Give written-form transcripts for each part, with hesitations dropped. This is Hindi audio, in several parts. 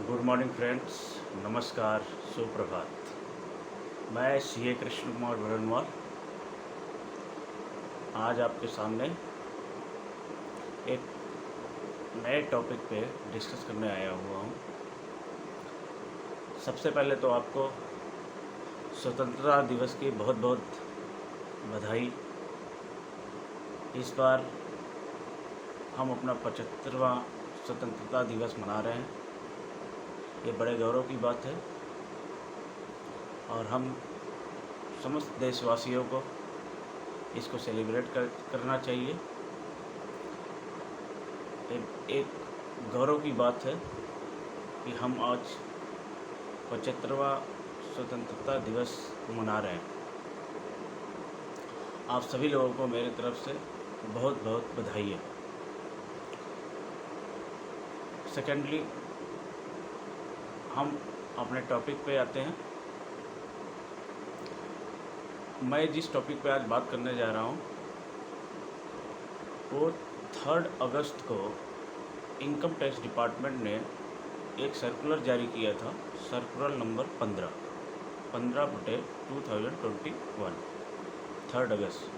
गुड मॉर्निंग फ्रेंड्स, नमस्कार, सुप्रभात। मैं सीए कृष्ण कुमार बरनवाल आज आपके सामने एक नए टॉपिक पे डिस्कस करने आया हुआ हूँ। सबसे पहले तो आपको स्वतंत्रता दिवस की बहुत बहुत बधाई। इस बार हम अपना 75वां स्वतंत्रता दिवस मना रहे हैं। ये बड़े गौरव की बात है और हम समस्त देशवासियों को इसको सेलिब्रेट करना चाहिए। एक गौरव की बात है कि हम आज 75वां स्वतंत्रता दिवस मना रहे हैं। आप सभी लोगों को मेरी तरफ से बहुत बहुत बधाई है। सेकेंडली, हम अपने टॉपिक पे आते हैं। मैं जिस टॉपिक पे आज बात करने जा रहा हूँ वो 3 अगस्त को इनकम टैक्स डिपार्टमेंट ने एक सर्कुलर जारी किया था, सर्कुलर नंबर 15/2021, 3 अगस्त।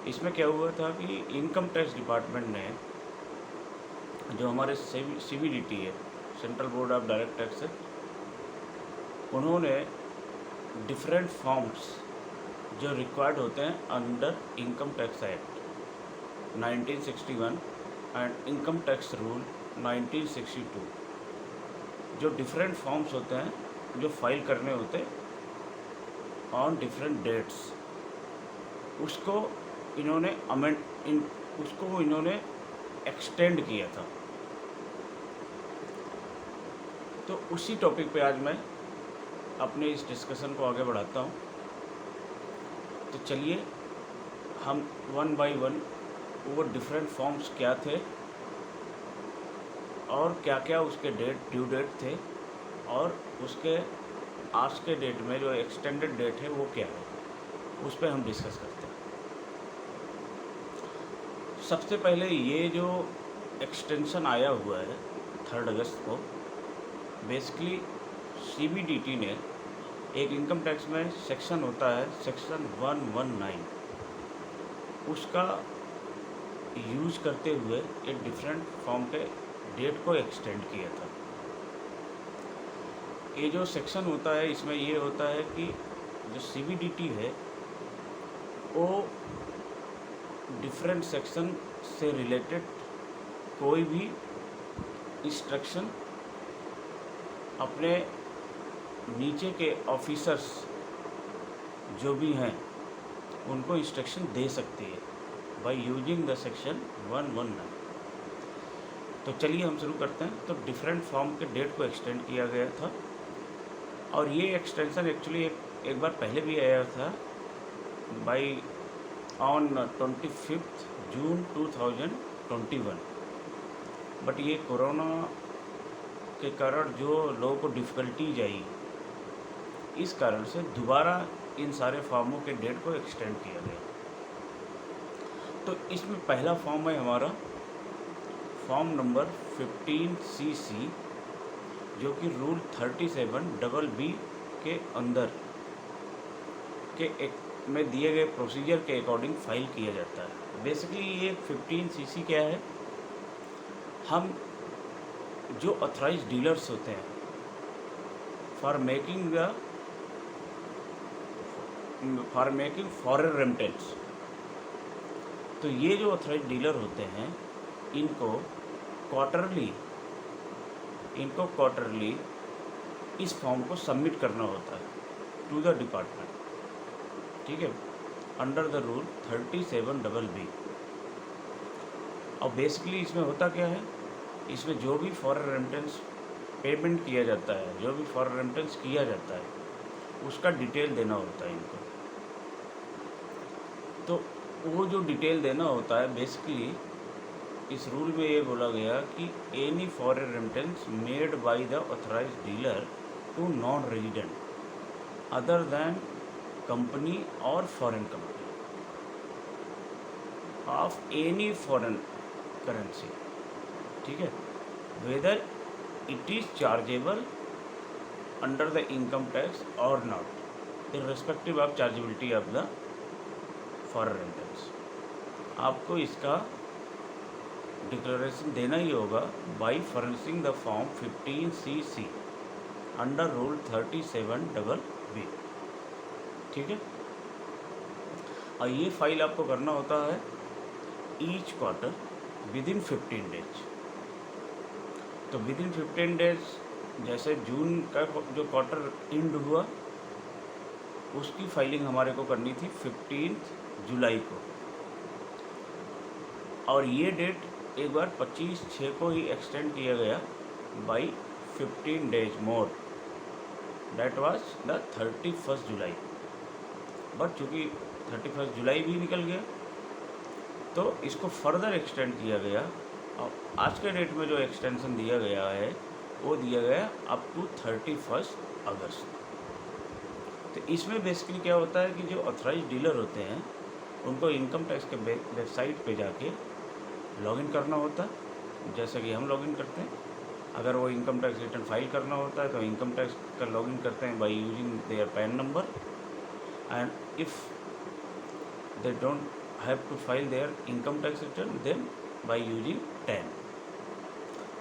इसमें क्या हुआ था कि इनकम टैक्स डिपार्टमेंट ने जो हमारे CBDT है, central board of direct tax, उन्होंने डिफरेंट फॉर्म्स जो रिक्वायर्ड होते हैं under income tax act 1961 and income tax rule 1962, जो डिफरेंट फॉर्म्स होते हैं जो फाइल करने होते हैं ऑन डिफरेंट डेट्स, उसको इन्होंने एक्सटेंड किया था। तो उसी टॉपिक पे आज मैं अपने इस डिस्कशन को आगे बढ़ाता हूँ। तो चलिए हम 1 बाय 1 वो डिफरेंट फॉर्म्स क्या थे और क्या क्या उसके ड्यू डेट थे और उसके आज के डेट में जो एक्सटेंडेड डेट है वो क्या है, उस पर हम डिस्कस करते हैं। सबसे पहले ये जो एक्सटेंशन आया हुआ है 3 अगस्त को, बेसिकली CBDT ने एक इनकम टैक्स में सेक्शन होता है सेक्शन 119, उसका यूज करते हुए एक डिफरेंट फॉर्म के डेट को एक्सटेंड किया था। ये जो सेक्शन होता है इसमें ये होता है कि जो CBDT है वो डिफरेंट सेक्शन से रिलेटेड कोई भी इंस्ट्रक्शन अपने नीचे के ऑफिसर्स जो भी हैं उनको इंस्ट्रक्शन दे सकती है बाय यूजिंग द सेक्शन 119। तो चलिए हम शुरू करते हैं। तो डिफरेंट फॉर्म के डेट को एक्सटेंड किया गया था और ये एक्सटेंशन एक्चुअली एक बार पहले भी आया था बाय ऑन 25 जून 2021, बट ये कोरोना के कारण जो लोगों को डिफ़िकल्टीज आई, इस कारण से दोबारा इन सारे फॉर्मों के डेट को एक्सटेंड किया गया। तो इसमें पहला फॉर्म है हमारा फॉर्म नंबर 15CC, जो कि रूल 37BB के अंदर के एक में दिए गए प्रोसीजर के अकॉर्डिंग फाइल किया जाता है। बेसिकली ये 15CC क्या है, हम जो ऑथराइज्ड डीलर्स होते हैं फॉर मेकिंग फॉरेन रेमिटेंस, तो ये जो ऑथराइज्ड डीलर होते हैं इनको क्वार्टरली इस फॉर्म को सबमिट करना होता है टू द डिपार्टमेंट, ठीक है, अंडर द रूल 37BB। और बेसिकली इसमें होता क्या है, इसमें जो भी फॉरेन रेमिटेंस पेमेंट किया जाता है, जो भी फॉरेन रेमिटेंस किया जाता है, उसका डिटेल देना होता है इनको। तो वो जो डिटेल देना होता है, बेसिकली इस रूल में ये बोला गया कि any foreign remittance made by the authorised dealer to non resident other than company और foreign company of any foreign currency, ठीक है, whether it is chargeable under the income tax और not, irrespective of chargeability of the foreign rentals. आपको इसका डिक्लेरेशन देना ही होगा by furnishing the form 15CC under rule 37BB। ठीक है, और ये फाइल आपको करना होता है each quarter with in 15 days. तो विद इन 15 डेज, जैसे जून का जो क्वार्टर एंड हुआ उसकी फाइलिंग हमारे को करनी थी 15 जुलाई को, और ये डेट एक बार 25/6 को ही एक्सटेंड किया गया by 15 days more, that was the 31 July. But चूँकि 31 जुलाई भी निकल गया तो इसको फर्दर एक्सटेंड किया गया, और आज के डेट में जो एक्सटेंशन दिया गया है वो दिया गया अप टू 31 अगस्त। तो इसमें बेसिकली क्या होता है कि जो ऑथराइज डीलर होते हैं उनको इनकम टैक्स के वेबसाइट पे जाके लॉगिन करना होता है, जैसे कि हम लॉगिन करते हैं। अगर वो इनकम टैक्स रिटर्न फाइल करना होता है तो इनकम टैक्स का लॉगिन करते हैं by using their PAN number, and if they don't have to file their income tax return then by using TAN.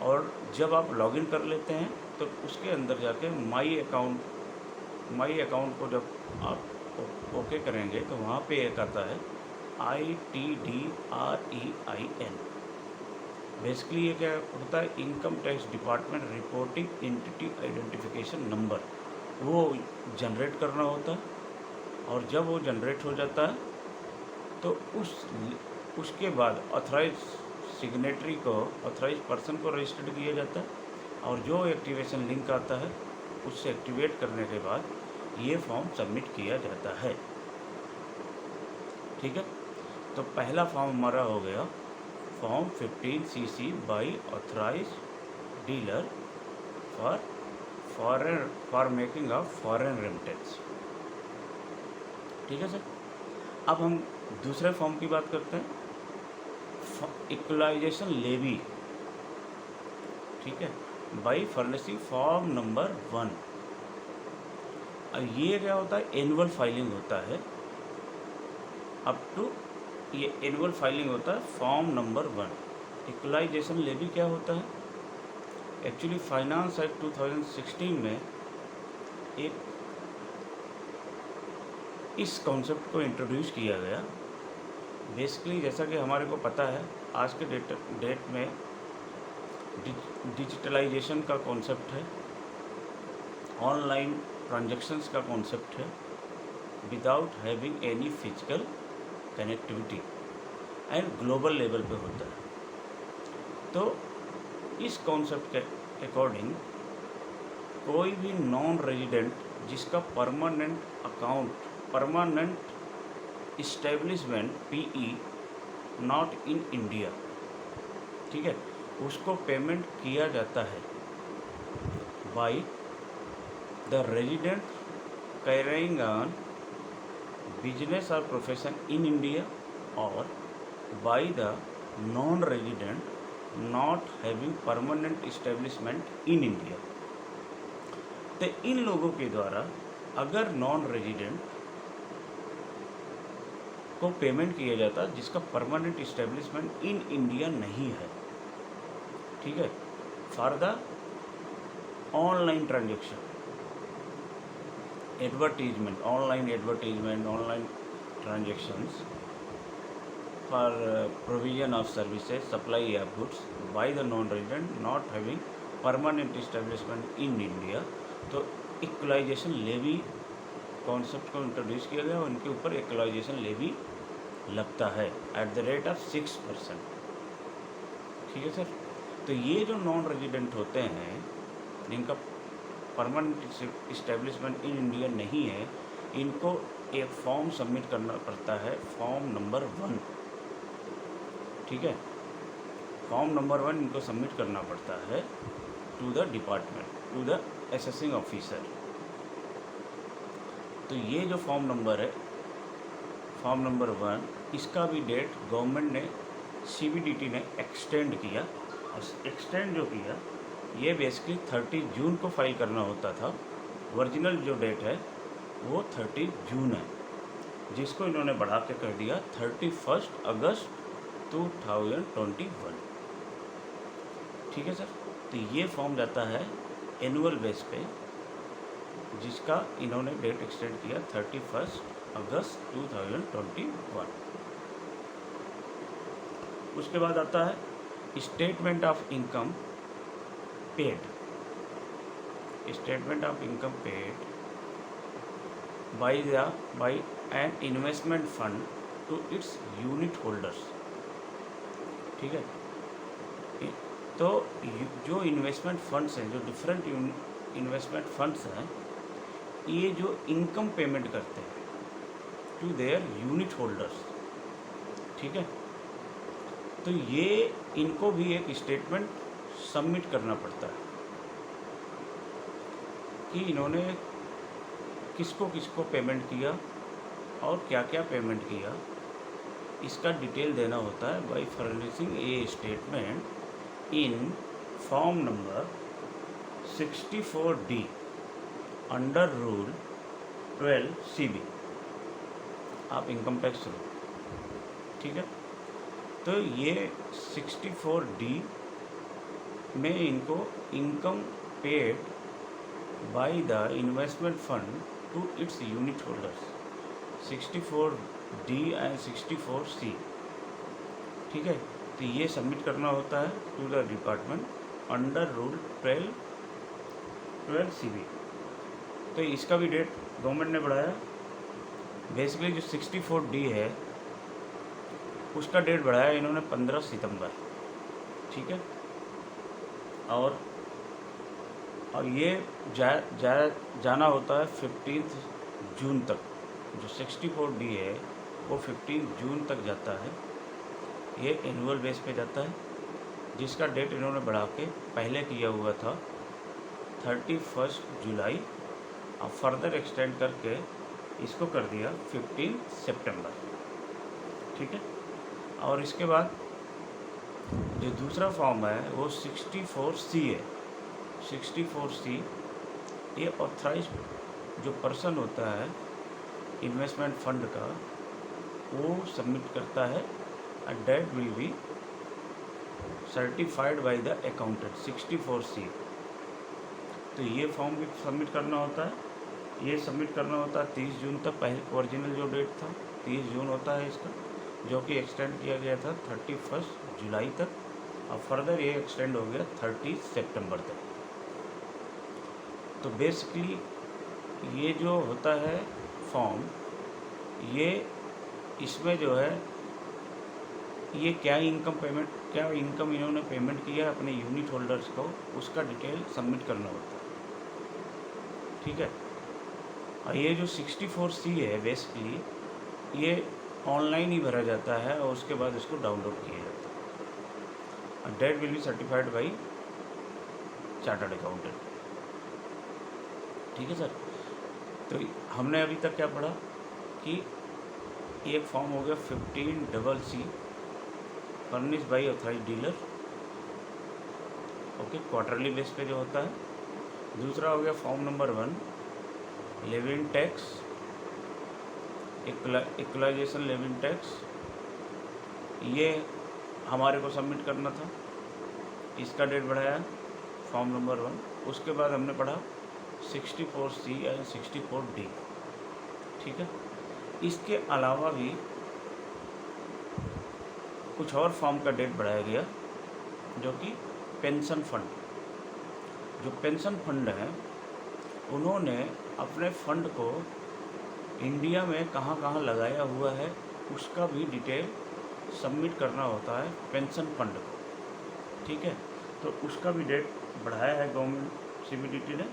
और जब आप लॉगिन कर लेते हैं तो उसके अंदर जाके माई अकाउंट को जब आप ओके करेंगे तो वहाँ पे एक आता है ITDREIN। बेसिकली ये क्या होता है, income tax department reporting entity identification number, वो जनरेट करना होता है। और जब वो जनरेट हो जाता है तो उसके बाद ऑथराइज सिग्नेटरी को, ऑथराइज पर्सन को रजिस्टर्ड किया जाता है, और जो एक्टिवेशन लिंक आता है उससे एक्टिवेट करने के बाद ये फॉर्म सबमिट किया जाता है। ठीक है, तो पहला फॉर्म हमारा हो गया form 15CC by authorise dealer for making of foreign remittance. ठीक है सर, अब हम दूसरे फॉर्म की बात करते हैं, इक्वलाइजेशन लेवी। ठीक है, बाई फर्निशिंग फॉर्म नंबर 1। अब ये क्या होता है, एनुअल फाइलिंग होता है अप टू, ये एनुअल फाइलिंग होता है फॉर्म नंबर 1। इक्वलाइजेशन लेवी क्या होता है, एक्चुअली फाइनेंस एक्ट 2016 में एक इस कॉन्सेप्ट को इंट्रोड्यूस किया गया। बेसिकली जैसा कि हमारे को पता है आज के डेट में डिजिटलाइजेशन का कॉन्सेप्ट है, ऑनलाइन ट्रांजैक्शंस का कॉन्सेप्ट है without having any physical connectivity, and global level पे होता है। तो इस कॉन्सेप्ट के अकॉर्डिंग कोई भी नॉन रेजिडेंट जिसका permanent establishment PE not in India, ठीक है, उसको पेमेंट किया जाता है by the resident carrying on business और प्रोफेशन इन इंडिया, और by the non resident not having permanent establishment in India. तो इन लोगों के द्वारा अगर नॉन रेजिडेंट को पेमेंट किया जाता जिसका परमानेंट इस्टेब्लिशमेंट इन इंडिया नहीं है, ठीक है, for the online transaction, advertisement, online transactions for provision of services, supply of goods by the non resident not having permanent establishment in India. तो इक्वलाइजेशन लेवी कॉन्सेप्ट को इंट्रोड्यूस किया गया, उनके ऊपर इक्वलाइजेशन लेवी लगता है एट द रेट ऑफ 6%। ठीक है सर, तो ये जो नॉन रेजिडेंट होते हैं जिनका परमानेंट इस्टेब्लिशमेंट इन इंडिया नहीं है, इनको एक फॉर्म सबमिट करना पड़ता है, फॉर्म नंबर 1। ठीक है, फॉर्म नंबर 1 इनको सबमिट करना पड़ता है to the department, to the assessing officer. तो ये जो फॉर्म नंबर है, फॉर्म नंबर 1, इसका भी डेट गवर्नमेंट ने, CBDT ने एक्सटेंड किया, और एक्सटेंड जो किया ये बेसिकली 30 जून को फाइल करना होता था। ओरिजिनल जो डेट है वो 30 जून है, जिसको इन्होंने बढ़ा के कर दिया 31 अगस्त 2021। ठीक है सर। तो ये फॉर्म जाता है एनुअल बेस पे, जिसका इन्होंने डेट एक्सटेंड किया 31 अगस्त 2021। उसके बाद आता है statement of income paid. Statement of income paid by an investment fund to its unit holders. ठीक है। तो जो इन्वेस्टमेंट फंड्स हैं, जो डिफरेंट इन्वेस्टमेंट फंड्स हैं, ये जो इनकम पेमेंट करते हैं टू देयर यूनिट होल्डर्स। ठीक है। तो ये इनको भी एक स्टेटमेंट सबमिट करना पड़ता है कि इन्होंने किसको किसको पेमेंट किया और क्या क्या पेमेंट किया, इसका डिटेल देना होता है by furnishing a statement in form number 64D under rule 12 CB। आप इनकम टैक्स लो। ठीक है। तो ये 64D में इनको income paid by the investment fund to its unit holders 64D and 64C। ठीक है। तो ये सबमिट करना होता है to the department under rule 12 CB। तो इसका भी डेट गवर्नमेंट ने बढ़ाया। बेसिकली जो 64D है उसका डेट बढ़ाया इन्होंने 15 सितंबर। ठीक है। और ये जाना होता है 15 जून तक। जो 64D है वो 15 जून तक जाता है। ये एनुअल बेस पे जाता है, जिसका डेट इन्होंने बढ़ा के पहले किया हुआ था 31 जुलाई, अब फर्दर एक्सटेंड करके इसको कर दिया 15 सितंबर। ठीक है। और इसके बाद जो दूसरा फॉर्म है वो 64C है। 64C ये ऑथराइज्ड जो पर्सन होता है इन्वेस्टमेंट फंड का, वो सबमिट करता है and that will be certified by the accountant 64C। तो ये फॉर्म भी सबमिट करना होता है। ये सबमिट करना होता है 30 जून तक। पहले ओरिजिनल जो डेट था 30 जून होता है इसका, जो कि एक्सटेंड किया गया था 31 जुलाई तक। अब फर्दर ये एक्सटेंड हो गया 30 सितंबर तक। तो बेसिकली ये जो होता है फॉर्म, ये इसमें जो है ये क्या इनकम इन्होंने पेमेंट किया अपने यूनिट होल्डर्स को, उसका डिटेल सबमिट करना होता है। ठीक है। और ये जो 64C है बेसिकली ये ऑनलाइन ही भरा जाता है और उसके बाद इसको डाउनलोड किया जाता है। That will be certified by chartered accountant. ठीक है सर। तो हमने अभी तक क्या पढ़ा कि एक फॉर्म हो गया 15CC furnish by authorise dealer. Okay, quarterly base पे जो होता है। दूसरा हो गया form number 1 levying tax, equalisation levying tax. ये हमारे को सबमिट करना था, इसका डेट बढ़ाया फॉर्म नंबर 1। उसके बाद हमने पढ़ा 64C एंड 64D। ठीक है। इसके अलावा भी कुछ और फॉर्म का डेट बढ़ाया गया, जो कि पेंशन फंड। जो पेंशन फंड है उन्होंने अपने फंड को इंडिया में कहाँ कहाँ लगाया हुआ है उसका भी डिटेल सबमिट करना होता है पेंशन फंड को। ठीक है। तो उसका भी डेट बढ़ाया है गवर्नमेंट CBDT ने।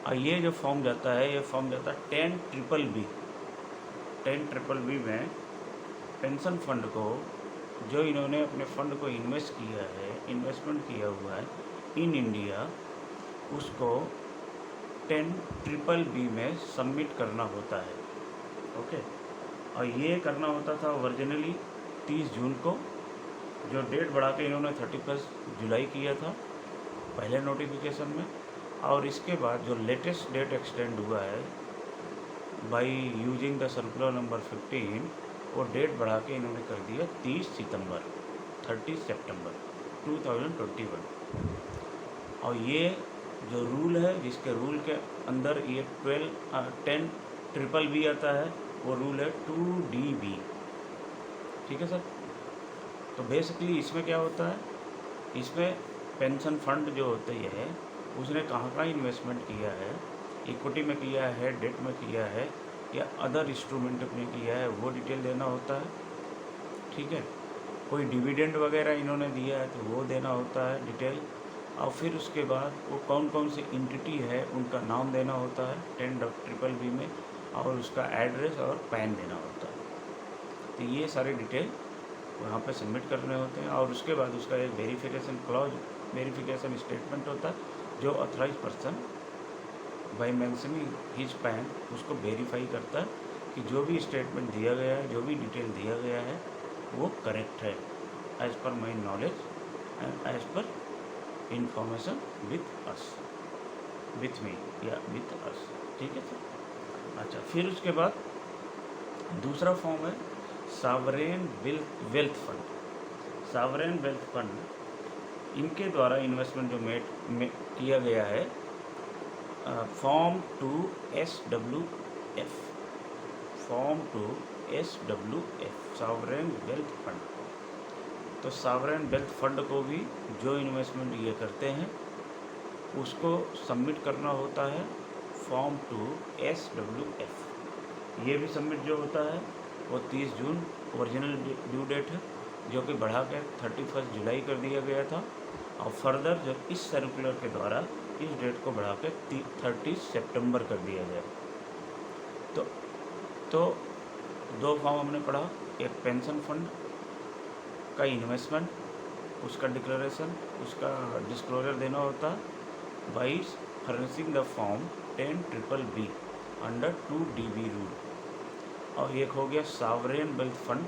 और ये जो फॉर्म जाता है, ये फॉर्म जाता है 10BBB में पेंशन फंड को, जो इन्होंने अपने फंड को इन्वेस्टमेंट किया हुआ है इन इंडिया, उसको 10BBB में सबमिट करना होता है। ओके। और ये करना होता था ओरिजिनली 30 जून को, जो डेट बढ़ा के इन्होंने 31 जुलाई किया था। पहले नोटिफिकेशन में, और इसके बाद जो लेटेस्ट डेट एक्सटेंड हुआ है by using the circular number 15, वो डेट बढ़ा के इन्होंने कर दिया 30 सितंबर 2021। और ये जो रूल है, जिसके रूल के अंदर ये 10 ट्रिपल बी आता है, वो रूल है 2DB। ठीक है सर। तो बेसिकली इसमें क्या होता है, इसमें पेंशन फंड जो होते है उसने कहाँ इन्वेस्टमेंट किया है, इक्विटी में किया है, डेट में किया है, या अदर इंस्ट्रूमेंट में किया है, वो डिटेल देना होता है। ठीक है। कोई डिविडेंड वगैरह इन्होंने दिया है तो वो देना होता है डिटेल। और फिर उसके बाद वो कौन कौन सी एंटिटी है उनका नाम देना होता है 10BBB में, और उसका एड्रेस और पैन देना होता है। तो ये सारे डिटेल वहाँ पे सबमिट करने होते हैं। और उसके बाद उसका एक वेरिफिकेशन क्लॉज, वेरिफिकेशन स्टेटमेंट होता है, जो authorise person by mentioning his PAN उसको वेरीफाई करता है कि जो भी स्टेटमेंट दिया गया है, जो भी डिटेल दिया गया है, वो करेक्ट है as per my knowledge and as per information with us, with me या विथ अस। ठीक है सर। अच्छा, फिर उसके बाद दूसरा फॉर्म है sovereign wealth fund. Sovereign wealth fund इनके द्वारा इन्वेस्टमेंट जो किया गया है, form 2SWF, form 2SWF sovereign wealth fund. तो सॉवरेन वेल्थ फंड को भी जो इन्वेस्टमेंट ये करते हैं उसको सबमिट करना होता है फॉर्म 2SWF। ये भी सबमिट जो होता है वो 30 जून ओरिजिनल ड्यू डेट है, जो कि बढ़ा कर 31 जुलाई कर दिया गया था। और फर्दर जो इस सर्कुलर के द्वारा इस डेट को बढ़ा कर 30 सितंबर कर दिया गया। तो दो फॉर्म हमने पढ़ा, एक पेंशन फंड का इन्वेस्टमेंट, उसका डिक्लेरेशन, उसका डिस्क्लोजर देना होता है by furnishing the form 10BBB under 2DB rule. और एक हो गया सॉवरेन वेल्थ फंड,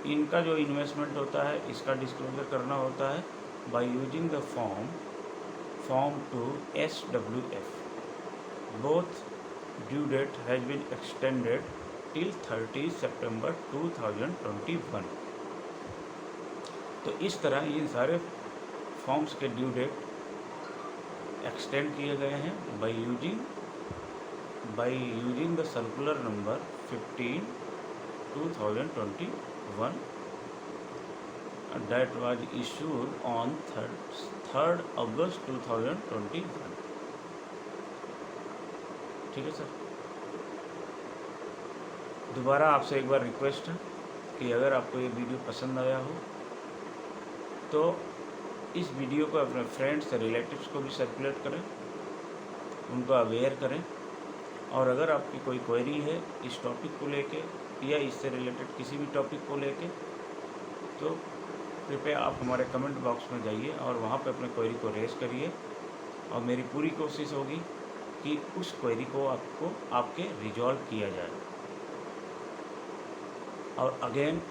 इनका जो इन्वेस्टमेंट होता है इसका डिस्क्लोजर करना होता है by using the form 2SWF। Both due date has been extended till 30 September 2021। तो इस तरह ये सारे फॉर्म्स के ड्यू डेट एक्सटेंड किए गए हैं by using the circular number 15 2021 that was issued on 3rd August 2021। ठीक है सर। दोबारा आपसे एक बार रिक्वेस्ट है कि अगर आपको ये वीडियो पसंद आया हो तो इस वीडियो को अपने फ्रेंड्स रिलेटिव्स को भी सर्कुलेट करें, उनको अवेयर करें। और अगर आपकी कोई क्वेरी है इस टॉपिक को लेके या इससे रिलेटेड किसी भी टॉपिक को लेके, तो कृपया आप हमारे कमेंट बॉक्स में जाइए और वहाँ पे अपने क्वेरी को रेज करिए, और मेरी पूरी कोशिश होगी कि उस क्वेरी को आपके रिजॉल्व किया जाए। और अगेन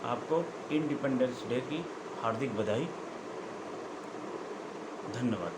आपको इंडिपेंडेंस डे की हार्दिक बधाई। धन्यवाद।